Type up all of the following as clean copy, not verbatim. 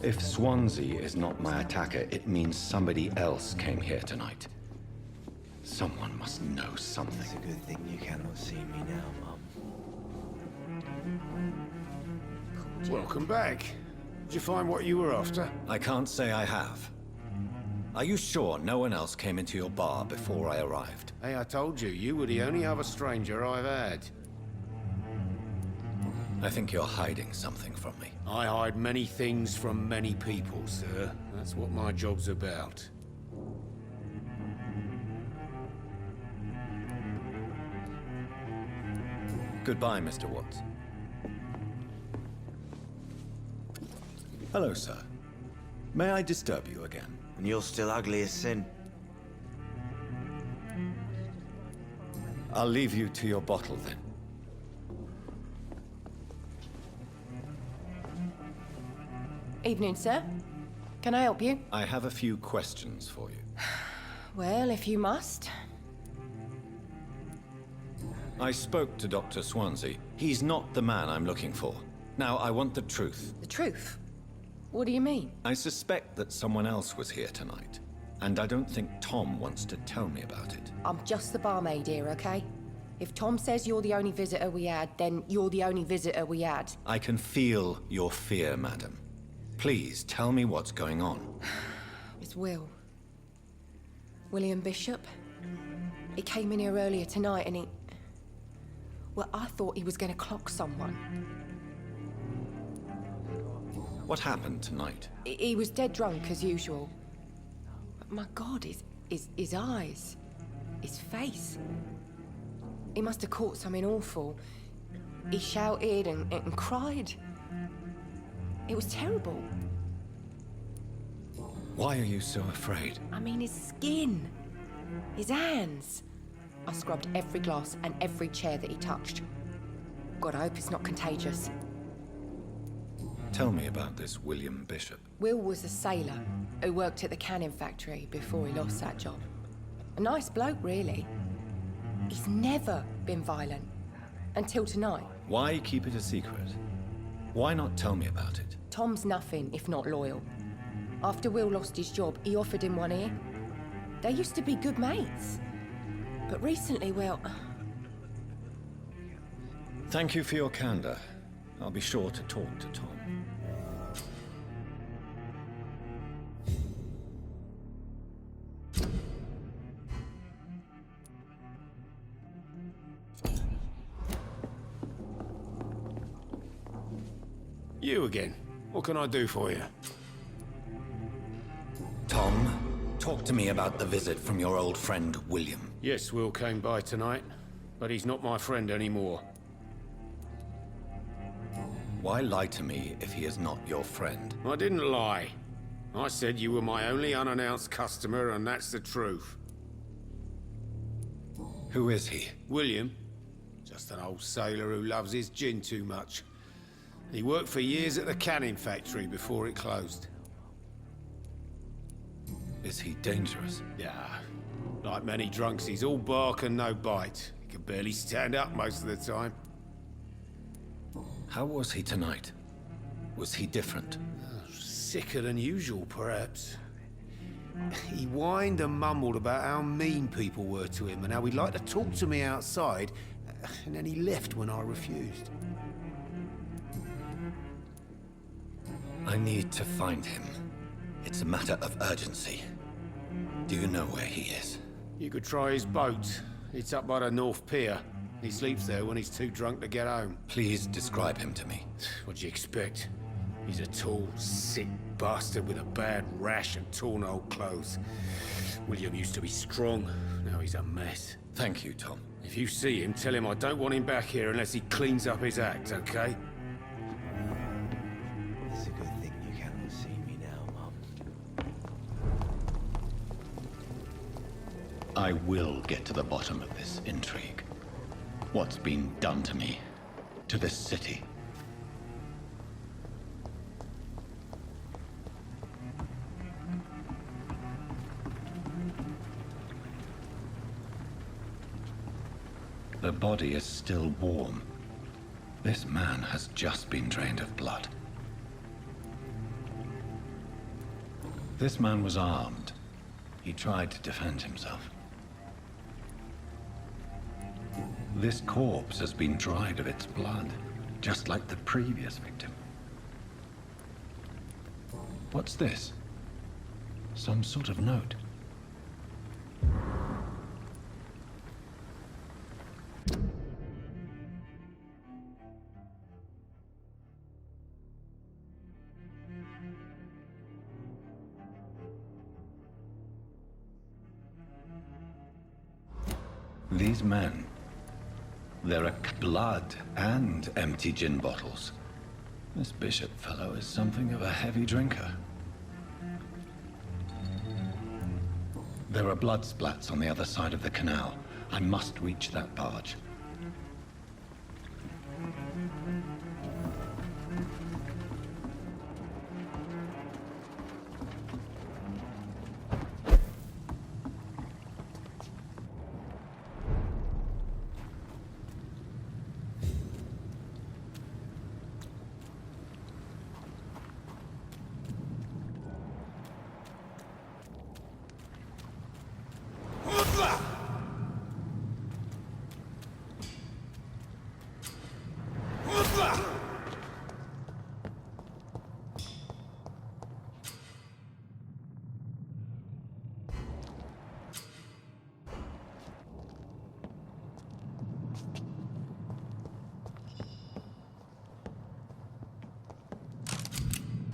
If Swansea is not my attacker, it means somebody else came here tonight. Someone must know something. It's a good thing you cannot see me now, Mum. Welcome back. Did you find what you were after? I can't say I have. Are you sure no one else came into your bar before I arrived? Hey, I told you, you were the only other stranger I've had. I think you're hiding something from me. I hide many things from many people, sir. That's what my job's about. Goodbye, Mr. Watts. Hello, sir. May I disturb you again? And you're still ugly as sin. I'll leave you to your bottle, then. Evening, sir. Can I help you? I have a few questions for you. Well, if you must. I spoke to Dr. Swansea. He's not the man I'm looking for. Now, I want the truth. The truth? What do you mean? I suspect that someone else was here tonight, and I don't think Tom wants to tell me about it. I'm just the barmaid here, okay? If Tom says you're the only visitor we had, then you're the only visitor we had. I can feel your fear, madam. Please, tell me what's going on. It's Will. William Bishop. He came in here earlier tonight and he... Well, I thought he was going to clock someone. What happened tonight? He was dead drunk, as usual. But my God, his eyes. His face. He must have caught something awful. He shouted and cried. It was terrible. Why are you so afraid? I mean, his skin. His hands. I scrubbed every glass and every chair that he touched. God, I hope it's not contagious. Tell me about this William Bishop. Will was a sailor who worked at the canning factory before he lost that job. A nice bloke, really. He's never been violent. Until tonight. Why keep it a secret? Why not tell me about it? Tom's nothing if not loyal. After Will lost his job, he offered him one ear. They used to be good mates. But recently, well... Thank you for your candor. I'll be sure to talk to Tom. You again. What can I do for you? Tom, talk to me about the visit from your old friend, William. Yes, Will came by tonight, but he's not my friend anymore. Why lie to me if he is not your friend? I didn't lie. I said you were my only unannounced customer, and that's the truth. Who is he? William. Just an old sailor who loves his gin too much. He worked for years at the canning factory before it closed. Is he dangerous? Yeah. Like many drunks, he's all bark and no bite. He can barely stand up most of the time. How was he tonight? Was he different? Sicker than usual, perhaps. He whined and mumbled about how mean people were to him and how he'd like to talk to me outside, and then he left when I refused. I need to find him. It's a matter of urgency. Do you know where he is? You could try his boat. It's up by the North Pier. He sleeps there when he's too drunk to get home. Please describe him to me. What'd you expect? He's a tall, sick bastard with a bad rash and torn old clothes. William used to be strong. Now he's a mess. Thank you, Tom. If you see him, tell him I don't want him back here unless he cleans up his act, okay? It's a good thing you cannot see me now, Mum. I will get to the bottom of this intrigue. What's been done to me, to this city. The body is still warm. This man has just been drained of blood. This man was armed. He tried to defend himself. This corpse has been dried of its blood, just like the previous victim. What's this? Some sort of note. These men, there are blood and empty gin bottles. This bishop fellow is something of a heavy drinker. There are blood splats on the other side of the canal. I must reach that barge.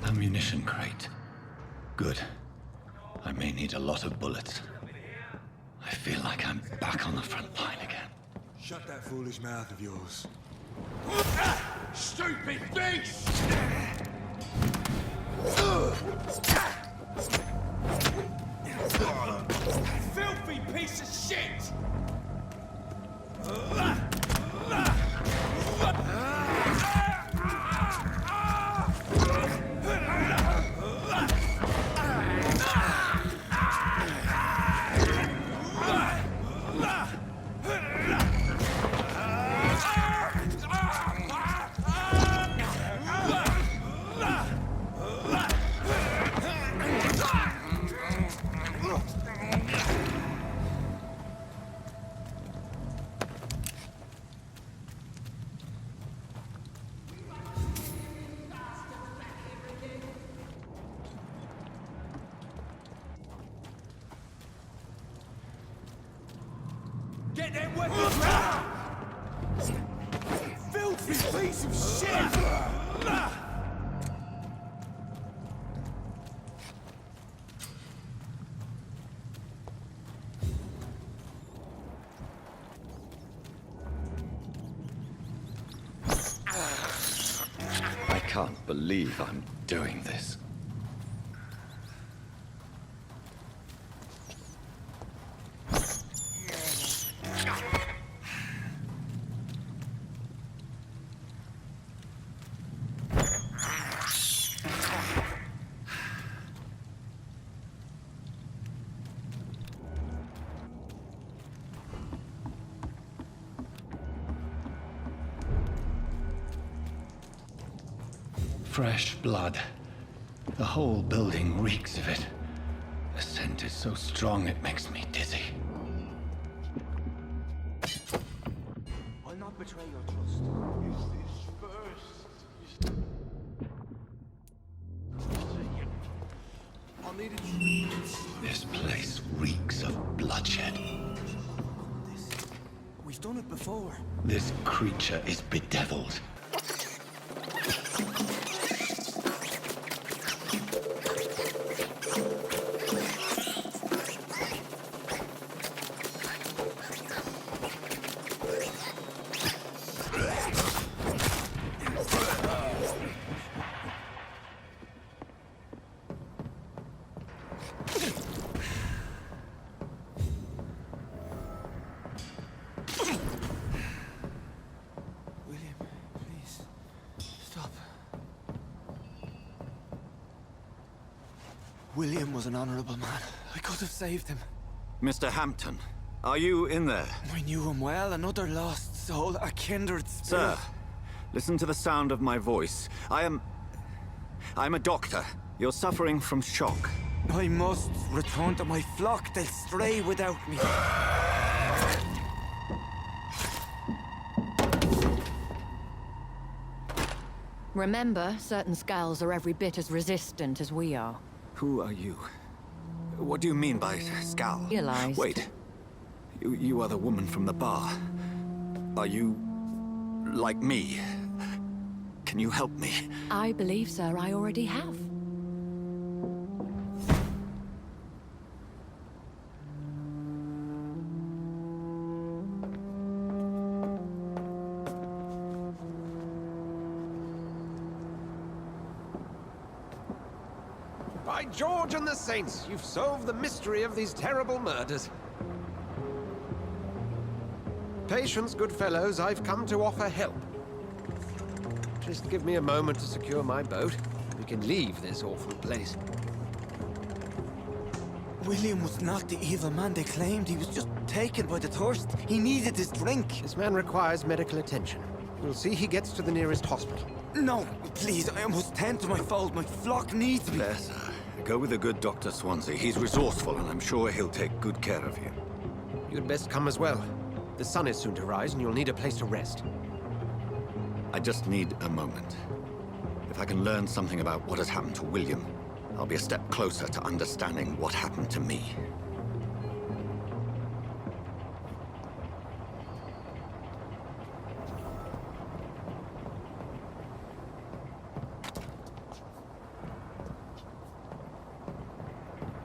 Ammunition crate. Good. I may need a lot of bullets. I feel like I'm back on the front line again. Shut that foolish mouth of yours. Stupid beast! Filthy piece of shit! Get them weapons out! Filthy piece of shit! I can't believe I'm doing this. Fresh blood. The whole building reeks of it. The scent is so strong it makes me dizzy. I'll not betray your trust. Is this first? I'll need a tree. This place reeks of bloodshed. We've done it before. This creature is bedeviled. William, please, stop. William was an honorable man. I could have saved him. Mr. Hampton, are you in there? I knew him well, another lost soul, a kindred spirit. Sir, listen to the sound of my voice. I'm a doctor. You're suffering from shock. I must return to my flock. They'll stray without me. Remember, certain scals are every bit as resistant as we are. Who are you? What do you mean by scowl? Realized. Wait. You are the woman from the bar. Are you... like me? Can you help me? I believe, sir, I already have. By George and the Saints, you've solved the mystery of these terrible murders. Patience, good fellows, I've come to offer help. Just give me a moment to secure my boat. We can leave this awful place. William was not the evil man they claimed. He was just taken by the thirst. He needed his drink. This man requires medical attention. We'll see he gets to the nearest hospital. No, please, I must tend to my fold. My flock needs me. There, sir. Go with the good Dr. Swansea. He's resourceful, and I'm sure he'll take good care of you. You'd best come as well. The sun is soon to rise, and you'll need a place to rest. I just need a moment. If I can learn something about what has happened to William, I'll be a step closer to understanding what happened to me.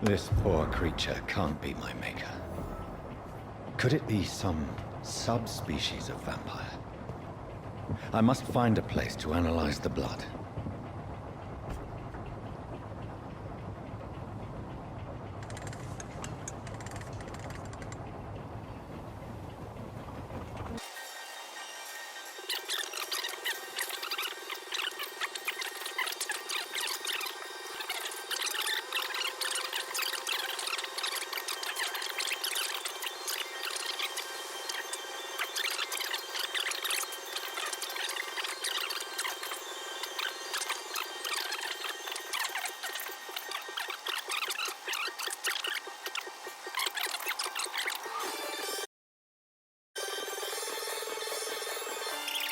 This poor creature can't be my maker. Could it be some subspecies of vampire? I must find a place to analyze the blood.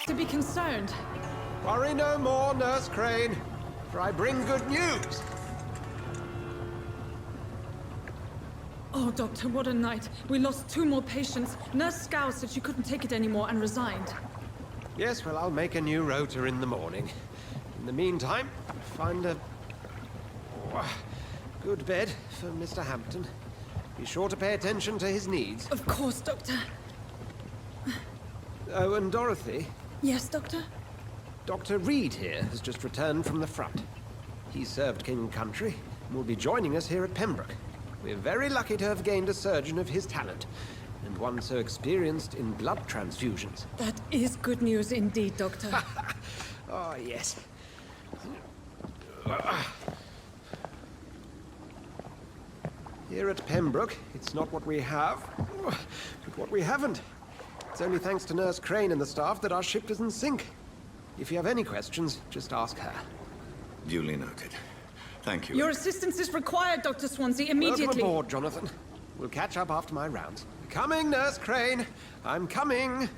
To be concerned. Worry no more, Nurse Crane, for I bring good news. Oh, Doctor, what a night. We lost 2 more patients. Nurse Scow said she couldn't take it anymore and resigned. Yes, well, I'll make a new rota in the morning. In the meantime, find a good bed for Mr. Hampton. Be sure to pay attention to his needs. Of course, Doctor. Oh, and Dorothy, Yes, Doctor? Dr. Reed here has just returned from the front. He served King and Country and will be joining us here at Pembroke. We're very lucky to have gained a surgeon of his talent, and one so experienced in blood transfusions. That is good news indeed, Doctor. Oh, yes. Here at Pembroke, it's not what we have, but what we haven't. It's only thanks to Nurse Crane and the staff that our ship doesn't sink. If you have any questions, just ask her. Duly noted. Thank you. Your assistance is required, Dr. Swansea, immediately. Welcome aboard, Jonathan. We'll catch up after my rounds. Coming, Nurse Crane. I'm coming.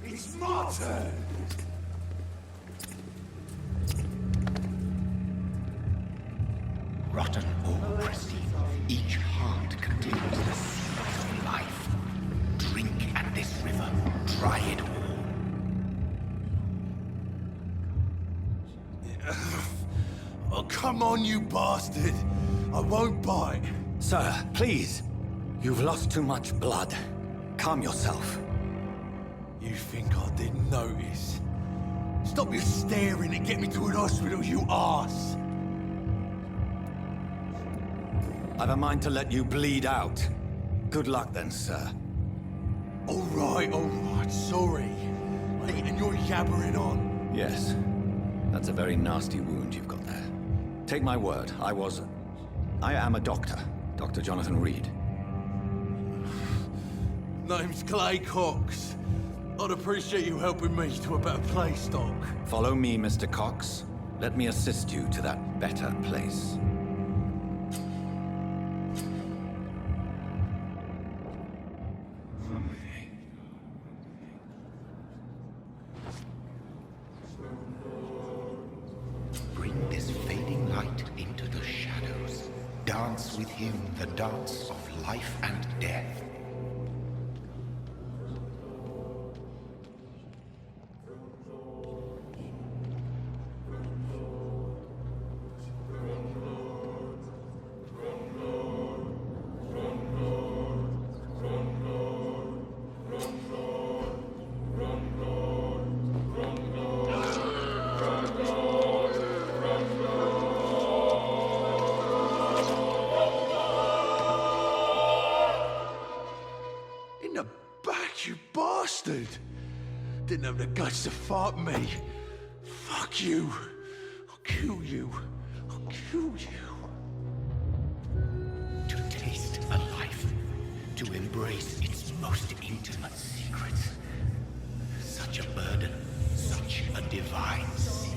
It's my turn! Rotten ore, Christine. Each heart contains the seed of life. Drink at this river. Try it all. Oh, come on, you bastard! I won't bite. Sir, please. You've lost too much blood. Calm yourself. You think I didn't notice? Stop your staring and get me to an hospital, you arse! I've a mind to let you bleed out. Good luck then, sir. All right, sorry. And you're yabbering on. Yes. That's a very nasty wound you've got there. Take my word, I am a doctor. Dr. Jonathan Reed. Name's Clay Cox. I'd appreciate you helping me to a better place, Doc. Follow me, Mr. Cox. Let me assist you to that better place. Bring this fading light into the shadows. Dance with him the dance of life and death. You bastard! Didn't have the guts to fight me. Fuck you. I'll kill you. I'll kill you. To taste a life, to embrace its most intimate secrets. Such a burden, such a divine sin.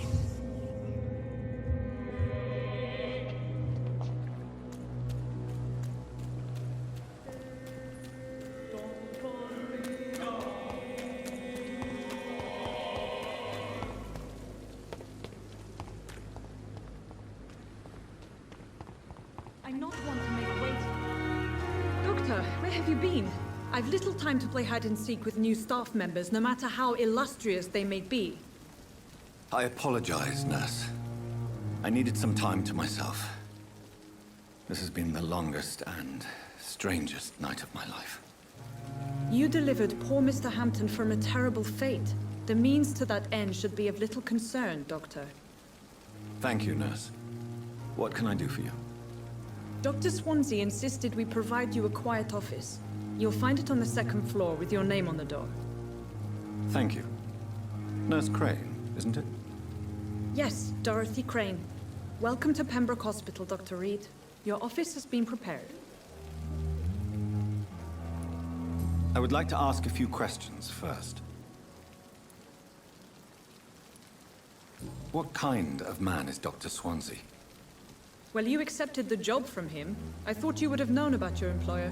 I not want to make wait. Doctor, where have you been? I've little time to play hide and seek with new staff members, no matter how illustrious they may be. I apologize, nurse. I needed some time to myself. This has been the longest and strangest night of my life. You delivered poor Mr. Hampton from a terrible fate. The means to that end should be of little concern, Doctor. Thank you, nurse. What can I do for you? Dr. Swansea insisted we provide you a quiet office. You'll find it on the second floor with your name on the door. Thank you. Nurse Crane, isn't it? Yes, Dorothy Crane. Welcome to Pembroke Hospital, Dr. Reed. Your office has been prepared. I would like to ask a few questions first. What kind of man is Dr. Swansea? Well, you accepted the job from him. I thought you would have known about your employer.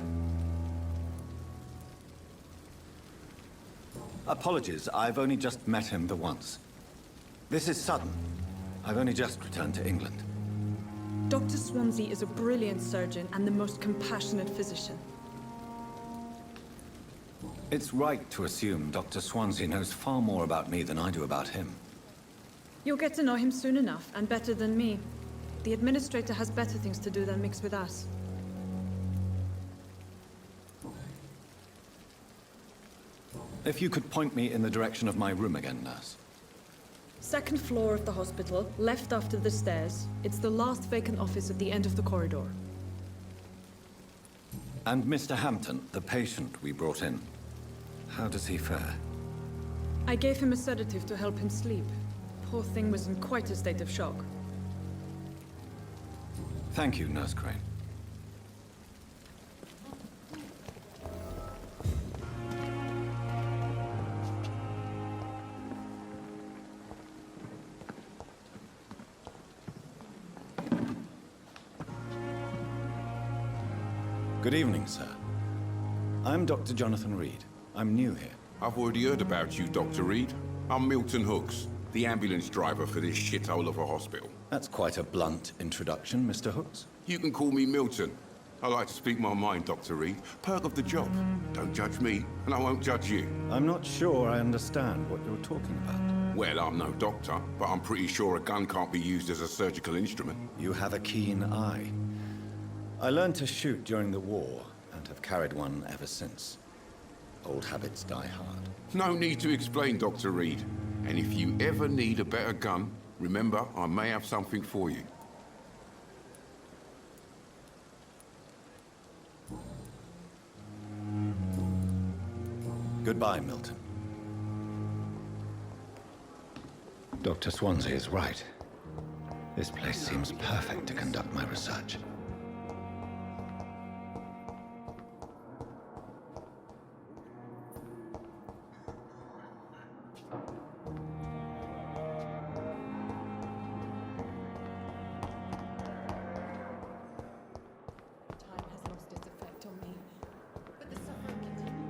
Apologies, I've only just met him the once. This is sudden. I've only just returned to England. Dr. Swansea is a brilliant surgeon and the most compassionate physician. It's right to assume Dr. Swansea knows far more about me than I do about him. You'll get to know him soon enough, and better than me. The administrator has better things to do than mix with us. If you could point me in the direction of my room again, nurse. Second floor of the hospital, left after the stairs. It's the last vacant office at the end of the corridor. And Mr. Hampton, the patient we brought in. How does he fare? I gave him a sedative to help him sleep. Poor thing was in quite a state of shock. Thank you, Nurse Crane. Good evening, sir. I'm Dr. Jonathan Reed. I'm new here. I've already heard about you, Dr. Reed. I'm Milton Hooks, the ambulance driver for this shithole of a hospital. That's quite a blunt introduction, Mr. Hooks. You can call me Milton. I like to speak my mind, Dr. Reed. Perk of the job. Don't judge me, and I won't judge you. I'm not sure I understand what you're talking about. Well, I'm no doctor, but I'm pretty sure a gun can't be used as a surgical instrument. You have a keen eye. I learned to shoot during the war, and have carried one ever since. Old habits die hard. No need to explain, Dr. Reed. And if you ever need a better gun, remember, I may have something for you. Goodbye, Milton. Dr. Swansea is right. This place seems perfect to conduct my research. Time has lost its effect on me, but the suffering continues.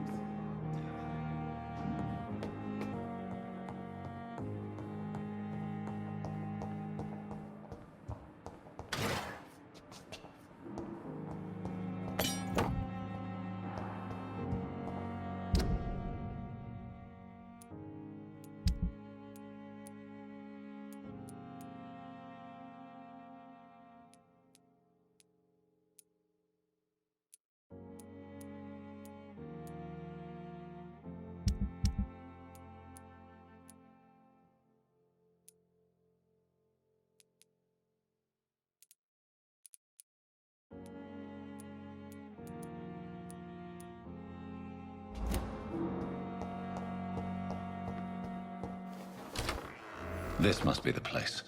This must be the place.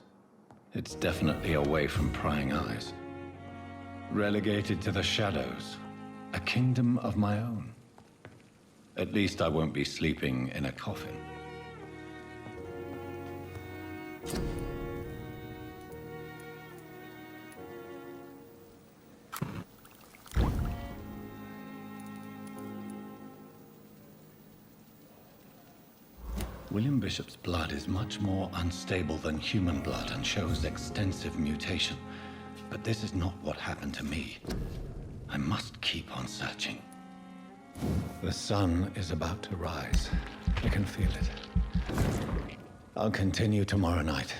It's definitely away from prying eyes. Relegated to the shadows. A kingdom of my own. At least I won't be sleeping in a coffin. William Bishop's blood is much more unstable than human blood and shows extensive mutation. But this is not what happened to me. I must keep on searching. The sun is about to rise. I can feel it. I'll continue tomorrow night.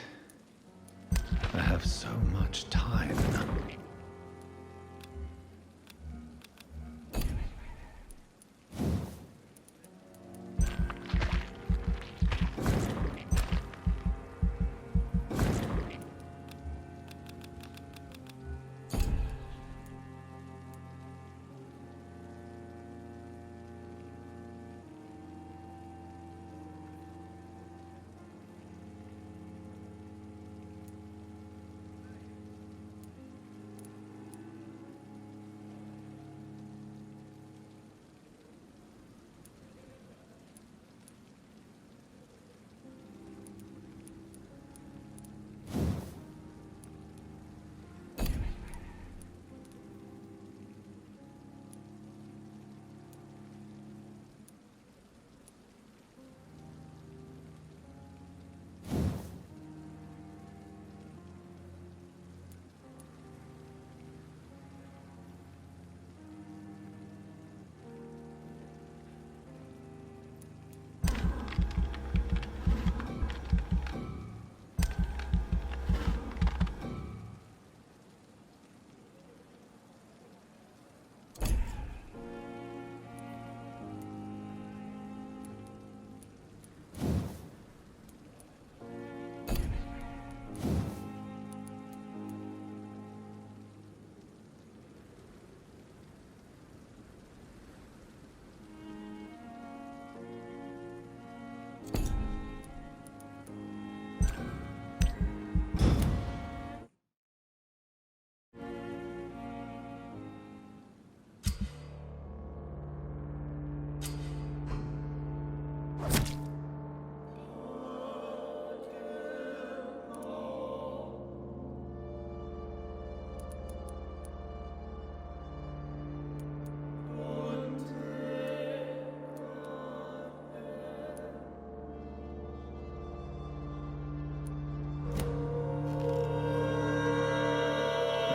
I have so much time now.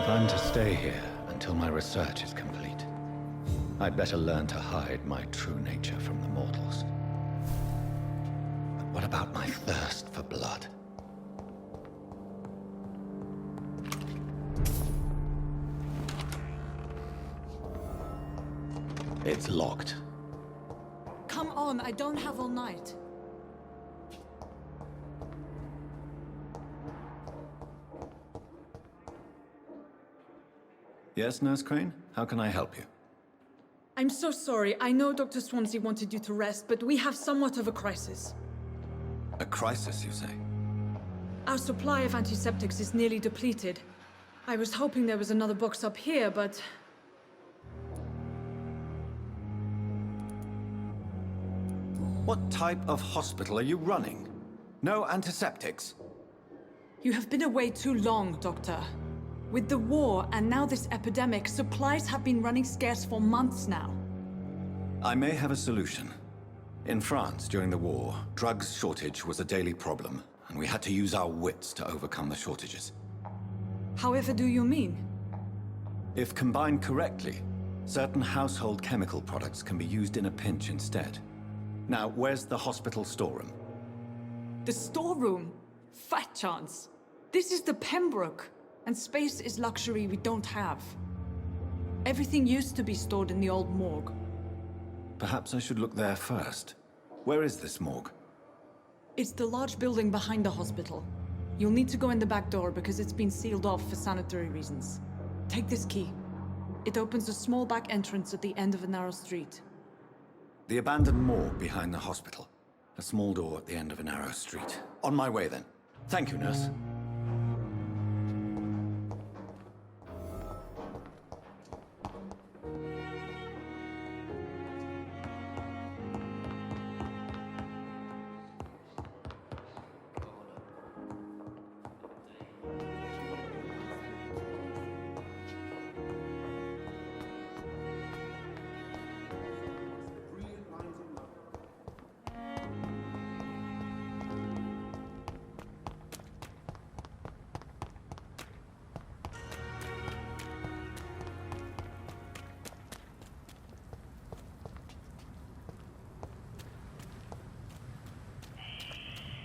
If I'm to stay here until my research is complete, I'd better learn to hide my true nature from the mortals. But what about my thirst for blood? It's locked. Come on, I don't have all night. Yes, Nurse Crane? How can I help you? I'm so sorry. I know Dr. Swansea wanted you to rest, but we have somewhat of a crisis. A crisis, you say? Our supply of antiseptics is nearly depleted. I was hoping there was another box up here, but... What type of hospital are you running? No antiseptics? You have been away too long, Doctor. With the war and now this epidemic, supplies have been running scarce for months now. I may have a solution. In France, during the war, drugs shortage was a daily problem, and we had to use our wits to overcome the shortages. However do you mean? If combined correctly, certain household chemical products can be used in a pinch instead. Now, where's the hospital storeroom? The storeroom? Fat chance. This is the Pembroke, and space is luxury we don't have. Everything used to be stored in the old morgue. Perhaps I should look there first. Where is this morgue? It's the large building behind the hospital. You'll need to go in the back door because it's been sealed off for sanitary reasons. Take this key. It opens a small back entrance at the end of a narrow street. The abandoned morgue behind the hospital. A small door at the end of a narrow street. On my way then. Thank you, nurse.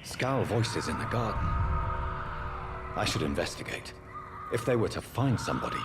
Scowl voices in the garden. I should investigate. If they were to find somebody...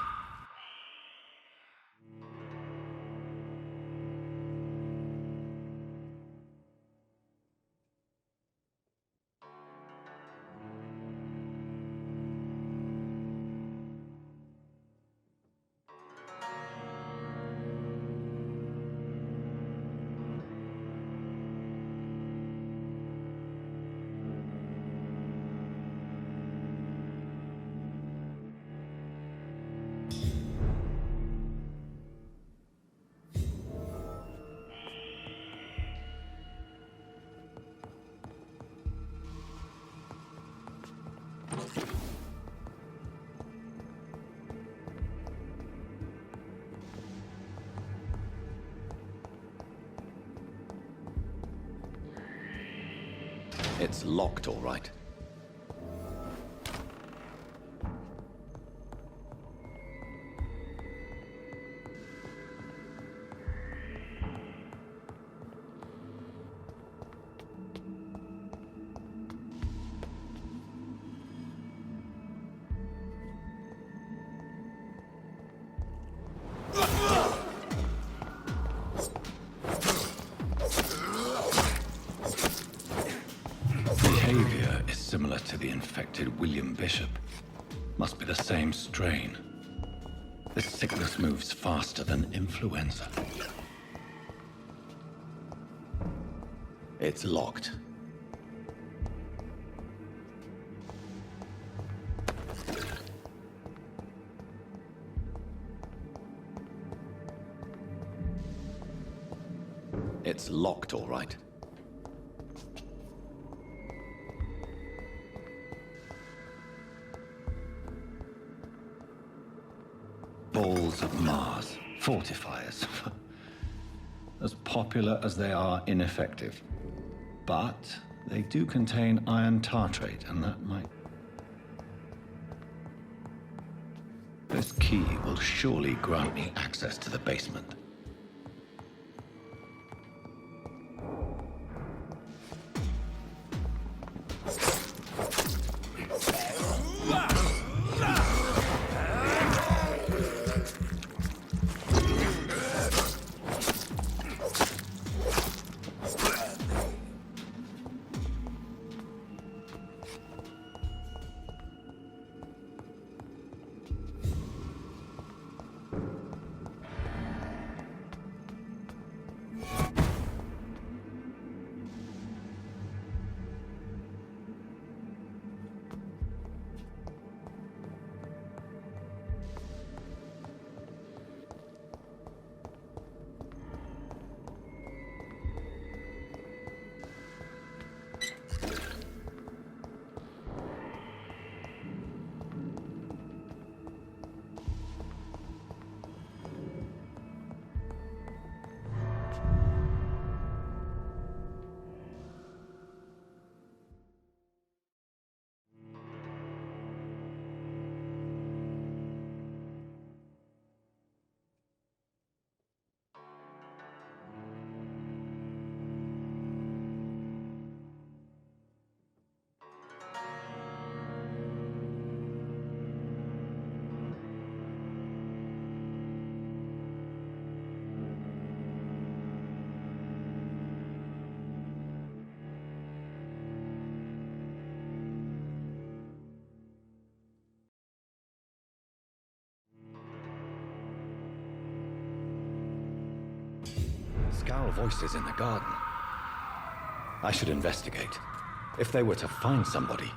It's locked, all right. Behavior is similar to the infected William Bishop. Must be the same strain. This sickness moves faster than influenza. It's locked. It's locked, all right. Balls of Mars, fortifiers. As popular as they are ineffective. But they do contain iron tartrate, and that might... This key will surely grant me access to the basement. Scowl voices in the garden. I should investigate. If they were to find somebody.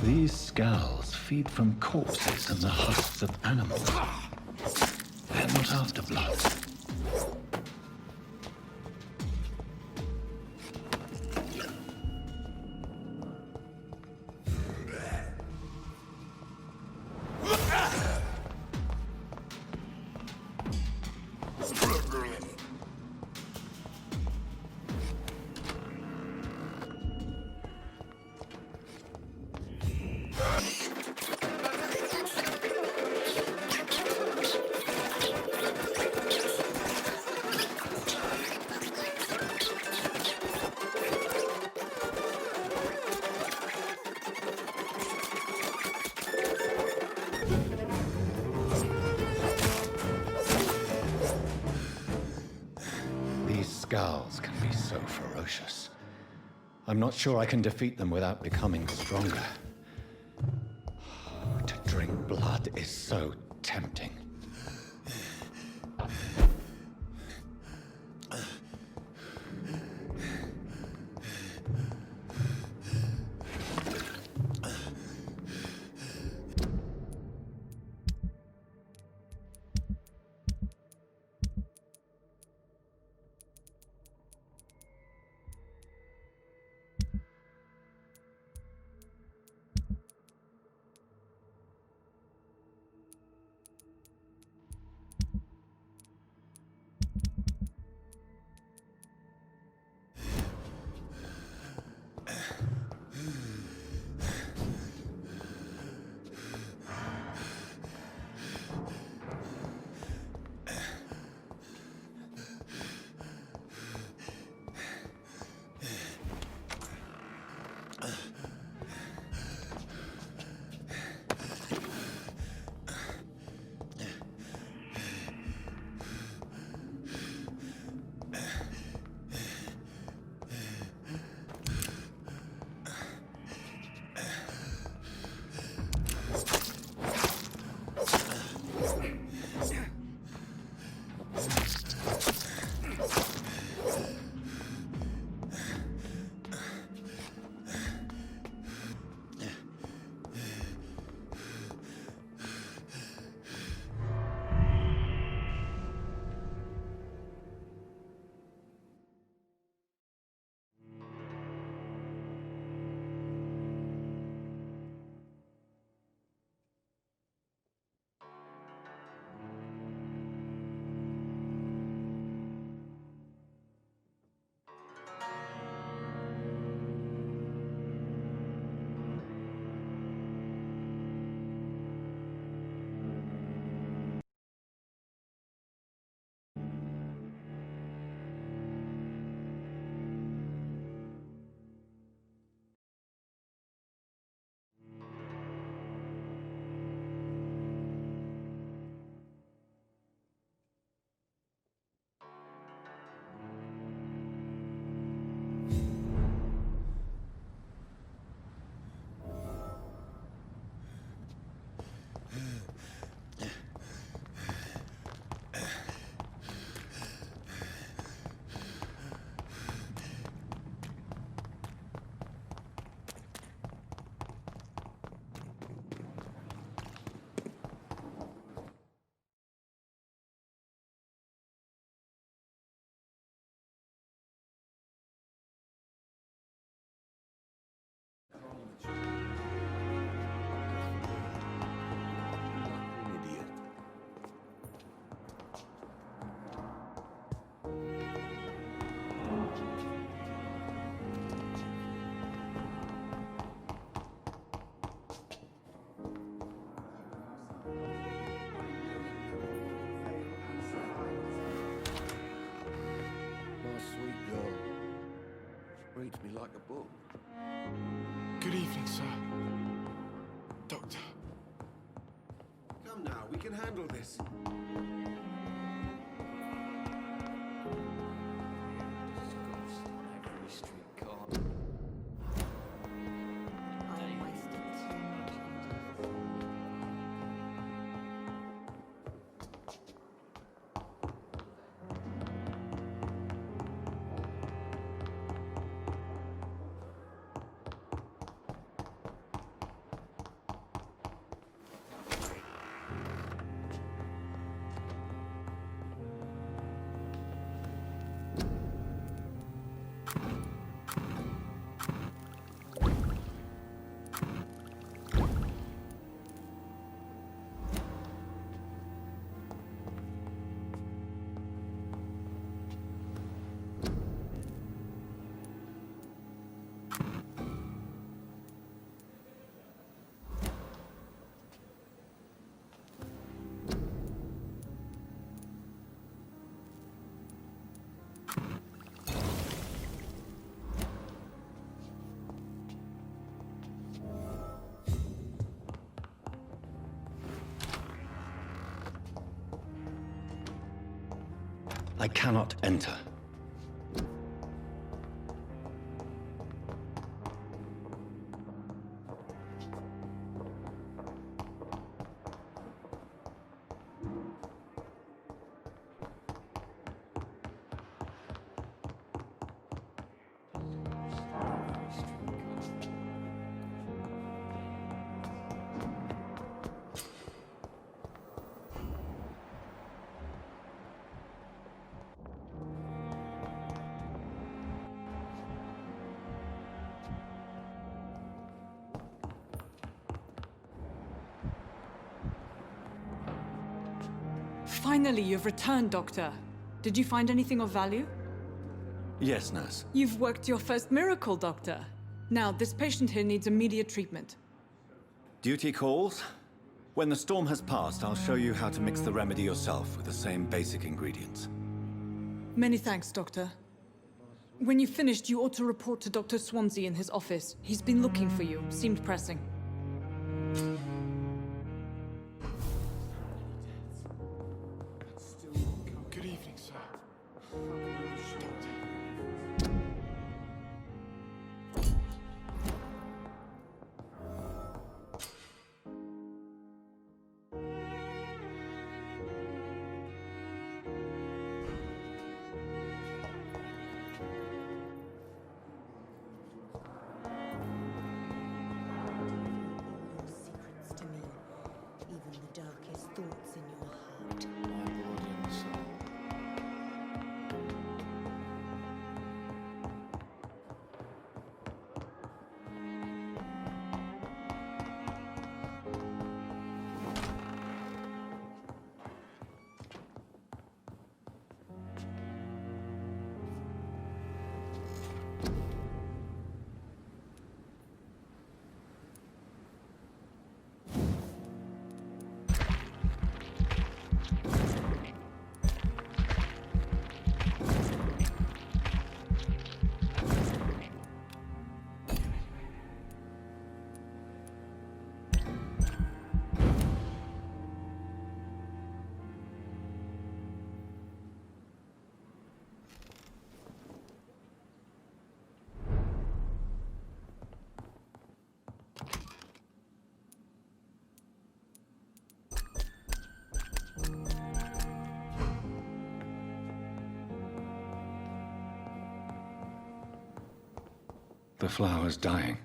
These scowls feed from corpses and the husks of animals. They're not after blood. Scowls can be so ferocious. I'm not sure I can defeat them without becoming stronger. To drink blood is so tempting. reads me like a book. Good evening, sir. Doctor. Come now, we can handle this. Every street car. I cannot enter. Finally, you've returned, Doctor. Did you find anything of value? Yes, nurse. You've worked your first miracle, Doctor. Now, this patient here needs immediate treatment. Duty calls. When the storm has passed, I'll show you how to mix the remedy yourself with the same basic ingredients. Many thanks, Doctor. When you've finished, you ought to report to Dr. Swansea in his office. He's been looking for you. Seemed pressing. Good evening, sir. Secrets to me, even the darkest thoughts in your heart. My body and soul. The flower's dying.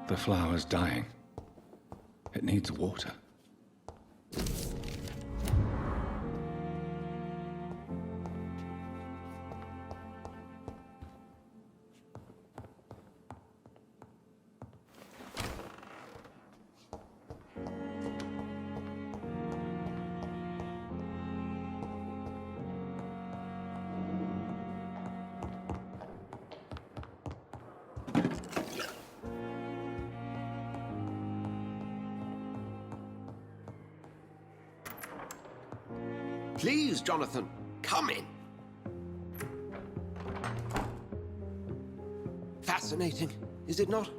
The flower's dying. It needs water. Please, Jonathan, come in. Fascinating, is it not?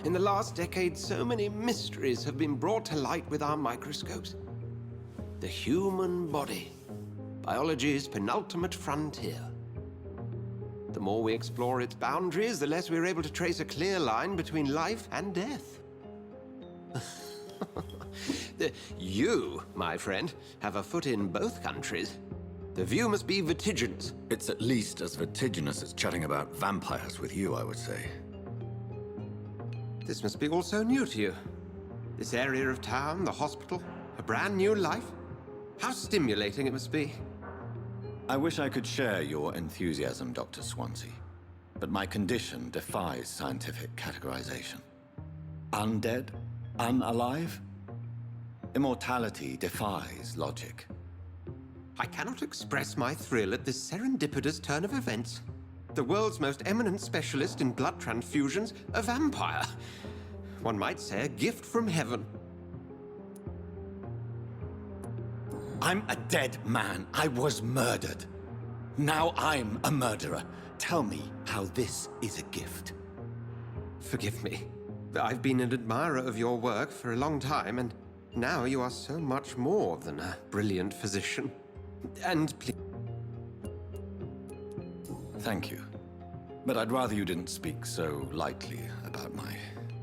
In the last decade, so many mysteries have been brought to light with our microscopes. The human body, biology's penultimate frontier. The more we explore its boundaries, the less we're able to trace a clear line between life and death. You, my friend, have a foot in both countries. The view must be vertiginous. It's at least as vertiginous as chatting about vampires with you, I would say. This must be all so new to you. This area of town, the hospital, a brand new life. How stimulating it must be. I wish I could share your enthusiasm, Dr. Swansea, but my condition defies scientific categorization. Undead? Unalive? Immortality defies logic. I cannot express my thrill at this serendipitous turn of events. The world's most eminent specialist in blood transfusions, a vampire. One might say a gift from heaven. I'm a dead man. I was murdered. Now I'm a murderer. Tell me how this is a gift. Forgive me. I've been an admirer of your work for a long time, and now you are so much more than a brilliant physician. And please... Thank you. But I'd rather you didn't speak so lightly about my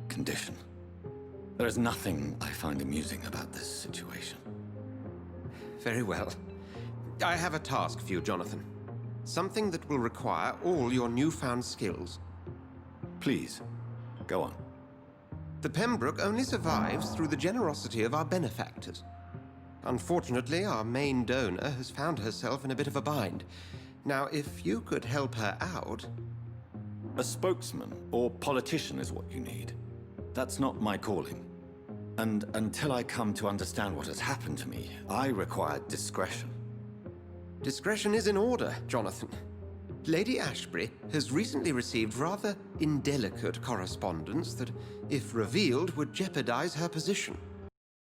condition. There is nothing I find amusing about this situation. Very well. I have a task for you, Jonathan. Something that will require all your newfound skills. Please, go on. The Pembroke only survives through the generosity of our benefactors. Unfortunately, our main donor has found herself in a bit of a bind. Now, if you could help her out... A spokesman or politician is what you need. That's not my calling. And until I come to understand what has happened to me, I require discretion. Discretion is in order, Jonathan. Lady Ashbury has recently received rather indelicate correspondence that, if revealed, would jeopardize her position.